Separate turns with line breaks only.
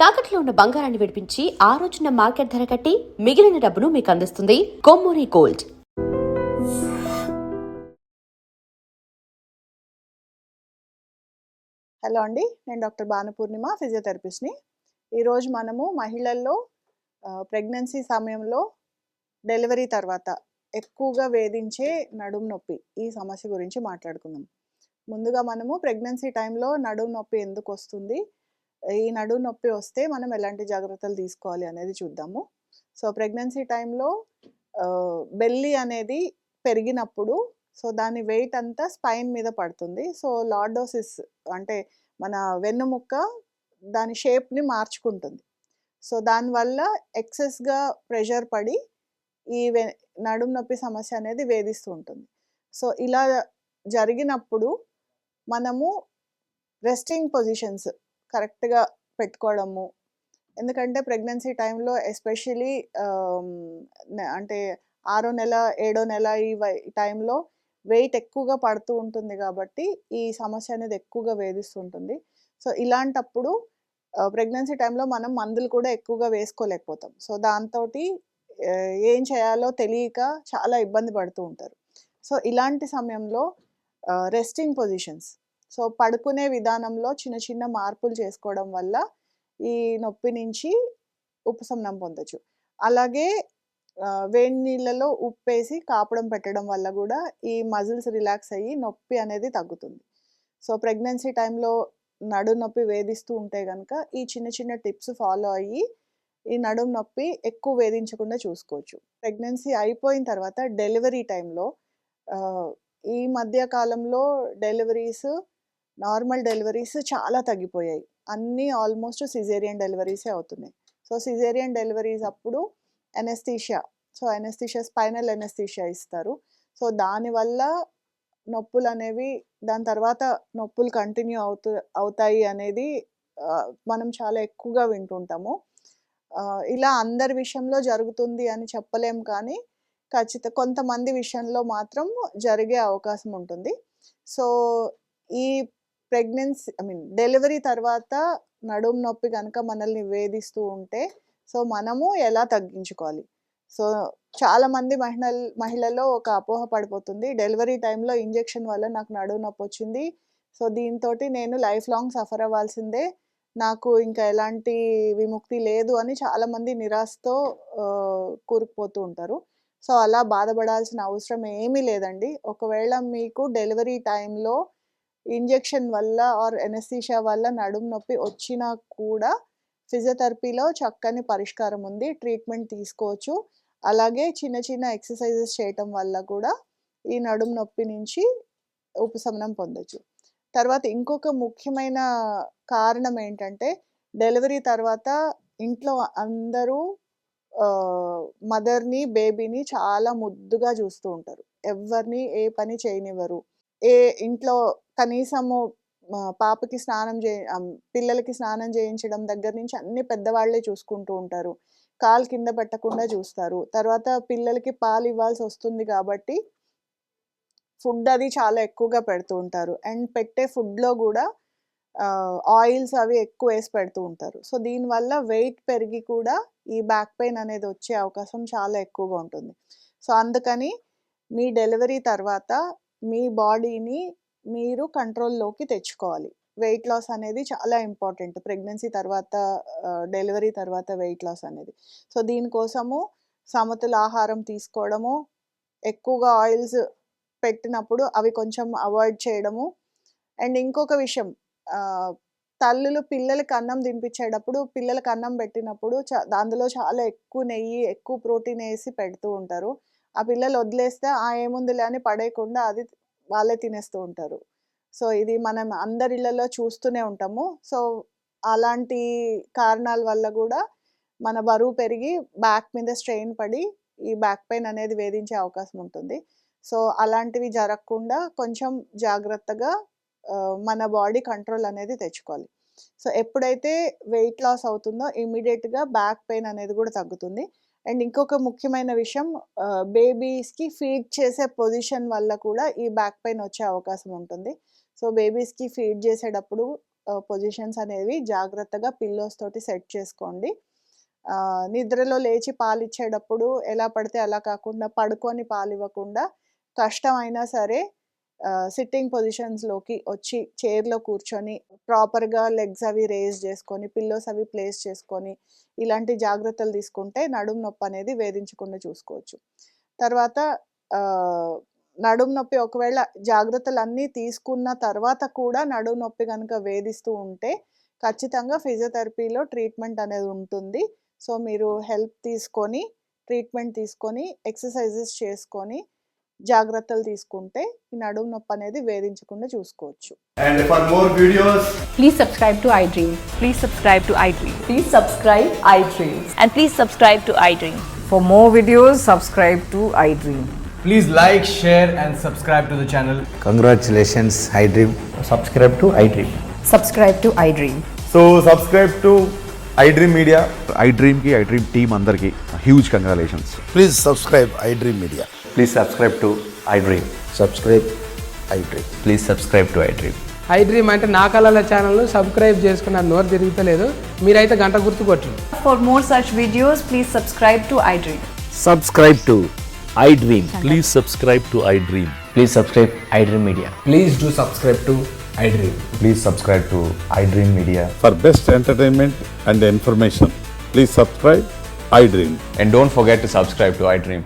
తాకట్లో ఉన్న బంగారాన్ని విడిపించి ఆ రోజున మార్కెట్ ధర కట్టి మిగిలిన డబ్బును మీకు అందిస్తుంది కొమ్మూరి గోల్డ్.
హలో అండి, నేను డాక్టర్ భానుపూర్ణిమ, ఫిజియోథెరపిస్ట్ని. ఈరోజు మనము మహిళల్లో ప్రెగ్నెన్సీ సమయంలో డెలివరీ తర్వాత ఎక్కువగా వేధించే నడుము నొప్పి ఈ సమస్య గురించి మాట్లాడుకుందాం. ముందుగా మనము ప్రెగ్నెన్సీ టైంలో నడుము నొప్పి ఎందుకు వస్తుంది, ఈ నడుము నొప్పి వస్తే మనం ఎలాంటి జాగ్రత్తలు తీసుకోవాలి అనేది చూద్దాము. సో ప్రెగ్నెన్సీ టైంలో బెల్లీ అనేది పెరిగినప్పుడు దాని వెయిట్ అంతా స్పైన్ మీద పడుతుంది. సో లార్డోసిస్ అంటే మన వెన్నుముక్క దాని షేప్ని మార్చుకుంటుంది. సో దానివల్ల ఎక్సెస్గా ప్రెషర్ పడి ఈ నడుము నొప్పి సమస్య అనేది వేధిస్తూ ఉంటుంది. సో ఇలా జరిగినప్పుడు మనము రెస్టింగ్ పొజిషన్స్ కరెక్ట్గా పెట్టుకోవడము, ఎందుకంటే ప్రెగ్నెన్సీ టైంలో ఎస్పెషలీ అంటే 6వ నెల 7వ నెల ఈ టైంలో వెయిట్ ఎక్కువగా పడుతూ ఉంటుంది కాబట్టి ఈ సమస్య అనేది ఎక్కువగా వేధిస్తుంటుంది. సో ఇలాంటప్పుడు ప్రెగ్నెన్సీ టైంలో మనం మందులు కూడా ఎక్కువగా వేసుకోలేకపోతాం. సో దాంతో ఏం చేయాలో తెలియక చాలా ఇబ్బంది పడుతూ ఉంటారు. సో ఇలాంటి సమయంలో రెస్టింగ్ పొజిషన్స్, సో పడుకునే విధానంలో చిన్న చిన్న మార్పులు చేసుకోవడం వల్ల ఈ నొప్పి నుంచి ఉపశమనం పొందొచ్చు. అలాగే వేడి నీళ్ళలో ఉప్పేసి కాపడం పెట్టడం వల్ల కూడా ఈ మజిల్స్ రిలాక్స్ అయ్యి నొప్పి అనేది తగ్గుతుంది. సో ప్రెగ్నెన్సీ టైంలో నడుము నొప్పి వేధిస్తూ ఉంటే కనుక ఈ చిన్న చిన్న టిప్స్ ఫాలో అయ్యి ఈ నడుము నొప్పి ఎక్కువ వేధించకుండా చూసుకోవచ్చు. ప్రెగ్నెన్సీ అయిపోయిన తర్వాత డెలివరీ టైంలో ఈ మధ్య కాలంలో నార్మల్ డెలివరీస్ చాలా తగ్గిపోయాయి. అన్నీ ఆల్మోస్ట్ సిజేరియన్ డెలివరీసే అవుతున్నాయి. సో సిజేరియన్ డెలివరీస్ అప్పుడు ఎనెస్థీషియా, స్పైనల్ ఎనెస్థీషియా ఇస్తారు. సో దానివల్ల నొప్పులు అనేవి దాని తర్వాత నొప్పులు కంటిన్యూ అవుతాయి అనేది మనం చాలా ఎక్కువగా వింటుంటాము. ఇలా అందరి విషయంలో జరుగుతుంది అని చెప్పలేం, కానీ కొంతమంది విషయంలో మాత్రం జరిగే అవకాశం ఉంటుంది. సో ఈ డెలివరీ తర్వాత నడుము నొప్పి కనుక మనల్ని వేధిస్తూ ఉంటే సో మనము ఎలా తగ్గించుకోవాలి. సో చాలామంది మహిళల్లో ఒక అపోహ పడిపోతుంది, డెలివరీ టైంలో ఇంజెక్షన్ వల్ల నాకు నడుము నొప్పి వచ్చింది, సో దీంతో నేను లైఫ్ లాంగ్ సఫర్ అవ్వాల్సిందే, నాకు ఇంకా ఎలాంటి విముక్తి లేదు అని చాలామంది నిరాశతో కూరుకుపోతూ ఉంటారు. సో అలా బాధపడాల్సిన అవసరం ఏమీ లేదండి. ఒకవేళ మీకు డెలివరీ టైంలో ఇంజెక్షన్ వల్ల ఆర్ ఎనెస్థీషియా వల్ల నడుము నొప్పి వచ్చినా కూడా ఫిజియోథెరపీలో చక్కని పరిష్కారం ఉంది, ట్రీట్మెంట్ తీసుకోవచ్చు. అలాగే చిన్న చిన్న ఎక్సర్సైజెస్ చేయటం వల్ల కూడా ఈ నడుము నొప్పి నుంచి ఉపశమనం పొందొచ్చు. తర్వాత ఇంకొక ముఖ్యమైన కారణం ఏంటంటే, డెలివరీ తర్వాత ఇంట్లో అందరూ మదర్ని బేబీని చాలా ముద్దుగా చూస్తూ ఉంటారు. ఎవరిని ఏ పని చేయనివ్వరు. ఇంట్లో కనీసము పాపకి పిల్లలకి స్నానం చేయించడం దగ్గర నుంచి అన్ని పెద్దవాళ్లే చూసుకుంటూ ఉంటారు. కాలు కింద పెట్టకుండా చూస్తారు. తర్వాత పిల్లలకి పాలు ఇవ్వాల్సి వస్తుంది కాబట్టి ఫుడ్ అది చాలా ఎక్కువగా పెడుతూ ఉంటారు. అండ్ పెట్టే ఫుడ్లో కూడా ఆయిల్స్ అవి ఎక్కువ వేసి పెడుతూ ఉంటారు. సో దీనివల్ల వెయిట్ పెరిగి కూడా ఈ బ్యాక్ పెయిన్ అనేది వచ్చే అవకాశం చాలా ఎక్కువగా ఉంటుంది. సో అందుకని మీ డెలివరీ తర్వాత మీ బాడీని మీరు కంట్రోల్లోకి తెచ్చుకోవాలి. వెయిట్ లాస్ అనేది చాలా ఇంపార్టెంట్ ప్రెగ్నెన్సీ తర్వాత, డెలివరీ తర్వాత వెయిట్ లాస్ అనేది. సో దీనికోసము సమతుల ఆహారం తీసుకోవడము, ఎక్కువగా ఆయిల్స్ పెట్టినప్పుడు అవి కొంచెం అవాయిడ్ చేయడము. అండ్ ఇంకొక విషయం, తల్లులు పిల్లలకి అన్నం తినిపించేటప్పుడు, పిల్లలకి అన్నం పెట్టినప్పుడు అందులో చాలా ఎక్కువ నెయ్యి, ఎక్కువ ప్రోటీన్ వేసి పెడుతూ ఉంటారు. ఆ పిల్లలు వదిలేస్తే ఏముందిలే అని పడేయకుండా అది వాళ్ళే తినేస్తూ ఉంటారు. సో ఇది మనం అందరిళ్ళలో చూస్తూనే ఉంటాము. సో అలాంటి కారణాల వల్ల కూడా మన బరువు పెరిగి బ్యాక్ మీద స్ట్రెయిన్ పడి ఈ బ్యాక్ పెయిన్ అనేది వేధించే అవకాశం ఉంటుంది. సో అలాంటివి జరగకుండా కొంచెం జాగ్రత్తగా మన బాడీ కంట్రోల్ అనేది తెచ్చుకోవాలి. సో ఎప్పుడైతే వెయిట్ లాస్ అవుతుందో ఇమీడియట్గా బ్యాక్ పెయిన్ అనేది కూడా తగ్గుతుంది. అండ్ ఇంకొక ముఖ్యమైన విషయం, బేబీస్కి ఫీడ్ చేసే పొజిషన్ వల్ల కూడా ఈ బ్యాక్ పెయిన్ వచ్చే అవకాశం ఉంటుంది. సో బేబీస్కి ఫీడ్ చేసేటప్పుడు పొజిషన్స్ అనేవి జాగ్రత్తగా పిల్లోస్ తోటి సెట్ చేసుకోండి. నిద్రలో లేచి పాలిచ్చేటప్పుడు ఎలా పడితే అలా కాకుండా పడుకొని పాలివ్వకుండా కష్టమైనా సరే సిట్టింగ్ పొజిషన్స్లోకి వచ్చి చైర్లో కూర్చొని ప్రాపర్గా లెగ్స్ అవి రేజ్ చేసుకొని పిల్లోస్ అవి ప్లేస్ చేసుకొని ఇలాంటి జాగ్రత్తలు తీసుకుంటే నడుము నొప్పి అనేది వేధించకుండా చూసుకోవచ్చు. తర్వాత నడుము నొప్పి ఒకవేళ జాగ్రత్తలు అన్నీ తీసుకున్న తర్వాత కూడా నడుము నొప్పి కనుక వేధిస్తూ ఉంటే ఖచ్చితంగా ఫిజియోథెరపీలో ట్రీట్మెంట్ అనేది ఉంటుంది. సో మీరు హెల్ప్ తీసుకొని ట్రీట్మెంట్ తీసుకొని ఎక్సర్సైజెస్ చేసుకొని జాగ్రత్తలు తీసుకుంటే ఈ నడుము నొప్పి అనేది వేధించకుండా చూసుకోవచ్చు.
And for more videos,
Please subscribe to iDream.
Please subscribe to iDream.
Please subscribe iDreams.
And please subscribe to iDream.
For more videos, subscribe to iDream.
please like, share and subscribe to the channel.
Congratulations, iDream.
subscribe to iDream.
Subscribe to iDream.
So subscribe to iDream Media.
iDream ki iDream team andarki huge congratulations.
Please subscribe iDream Media.
Please subscribe to iDream.
Subscribe iDream.
Please subscribe to iDream.
iDream అంటే నా కళల channel subscribe చేసుకున్న నోరు తిరుగుతలేదు, మీరైతే గంట గుర్తు కొట్టండి.
For more such videos, please subscribe to iDream.
Subscribe to iDream.
Please subscribe to iDream.
Please subscribe iDream Media.
Please do subscribe to iDream.
Please subscribe to iDream Media.
For best entertainment and information, please subscribe iDream.
And don't forget to subscribe to iDream.